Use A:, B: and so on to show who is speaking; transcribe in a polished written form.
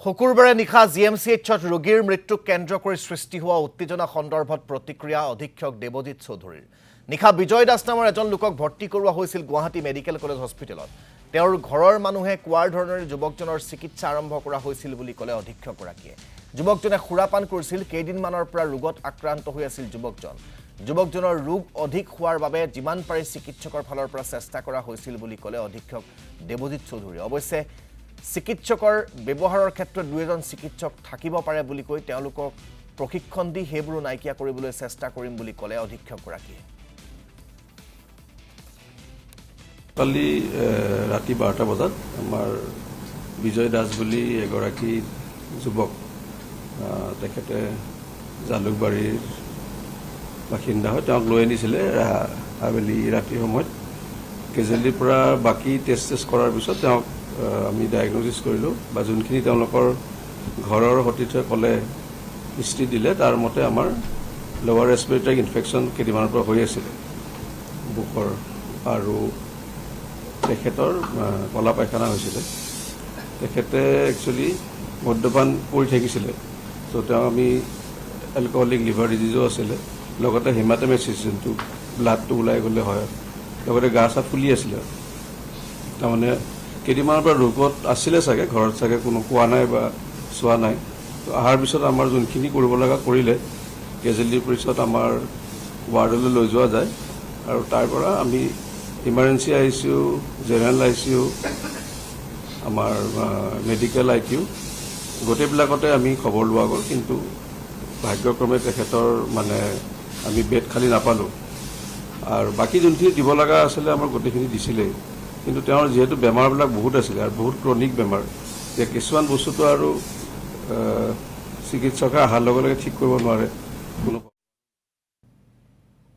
A: শুকুৰবাৰে নিশা জিএমচিএইচত ৰোগীৰ মৃত্যুক কেন্দ্ৰ কৰি সৃষ্টি হোৱা উত্তেজনা সন্দৰ্ভত প্ৰতিক্ৰিয়া অধীক্ষক দেৱজিৎ চৌধুৰীৰ নিশা বিজয় দাস নামৰ এজন লোকক ভৰ্তি কৰোৱা হৈছিল গুৱাহাটী মেডিকেল কলেজ হস্পিটেলত তেওঁৰ ঘৰৰ মানুহে কোৱাৰ ধৰণে যুৱকজনৰ চিকিৎসা আৰম্ভ কৰা হৈছিল বুলি ক'লে অধীক্ষকগৰাকীয়ে যুৱকজনে খুৰাপান কৰিছিল কেইদিনমানৰ পৰা ৰোগত আক্ৰান্ত হৈ আছিল যুৱকজনৰ ৰোগ অধিক হোৱাৰ বাবে যিমান পাৰি চিকিৎসকৰ ফালৰ পৰা চেষ্টা কৰা হৈছিল বুলি ক'লে অধীক্ষক দেৱজিৎ চৌধুৰী অৱশ্যে চিকিৎসকৰ ব্যৱহাৰৰ ক্ষেত্ৰত দুজন চিকিৎসক থাকিব পাৰে বুলি কৈ তেওঁলোকক প্ৰশিক্ষণ দি হেবৰু নাইকিয়া কৰিবলৈ চেষ্টা কৰিম বুলি ক'লে অধীক্ষকগৰাকীয়ে
B: কালি ৰাতি 12টা বজাত আমাৰ বিজয় দাস বুলি এগৰাকী যুৱক তেখেতে জালুকবাৰীৰ বাসিন্দা হয় তেওঁক লৈ আনিছিলে আবেলি ৰাতিৰ সময়ত কেজেলিৰ পৰা বাকী টেষ্ট কৰাৰ পিছত তেওঁক আমি ডায়েগনচিছ কৰিলোঁ বা যোনখিনি তেওঁলোকৰ ঘৰৰ সতীৰ্থই ক'লে হিষ্ট্ৰী দিলে তাৰ মতে আমাৰ লোৱাৰ ৰেছপিৰেটৰী ইনফেকশ্যন কেইদিনমানৰ পৰা হৈ আছিলে বুকৰ আৰু তেখেতৰ কলা পায়খানা হৈছিলে তেখেতে একচুৱেলি মদ্যপান কৰি থাকিছিলে তো তেওঁ আমি এলকহলিক লিভাৰ ডিজিজো আছিলে লগতে হেমাটেমেচিছ যোনটো ব্লাডটো ওলাই গ'লে হয় লগতে গা চা ফুলি আছিলে তাৰমানে কেইদিনমানৰ পৰা ৰোগত আছিলে চাগে ঘৰত চাগে কোনো কোৱা নাই বা চোৱা নাই তো অহাৰ পিছত আমাৰ যোনখিনি কৰিব লগা কৰিলে কেজেলিৰ পিছত আমাৰ ৱাৰ্ডলৈ লৈ যোৱা যায় আৰু তাৰ পৰা আমি ইমাৰ্জেঞ্চি ICU জেনেৰেল ICU আমাৰ মেডিকেল ICU গোটেইবিলাকতে আমি খবৰ লোৱা গ'ল কিন্তু ভাগ্যক্ৰমে তেখেতৰ মানে আমি বেড খালি নাপালোঁ আৰু বাকী যোনখিনি দিব লগা আছিলে আমাৰ গোটেইখিনি দিছিলেই কিন্তু তেওঁৰ যিহেতু বেমাৰবিলাক বহুত আছিলে আৰু বহুত ক্ৰনিক বেমাৰ যে কিছুমান বস্তুটো আৰু চিকিৎসকে অহাৰ লগে লগে ঠিক কৰিব নোৱাৰে কোনো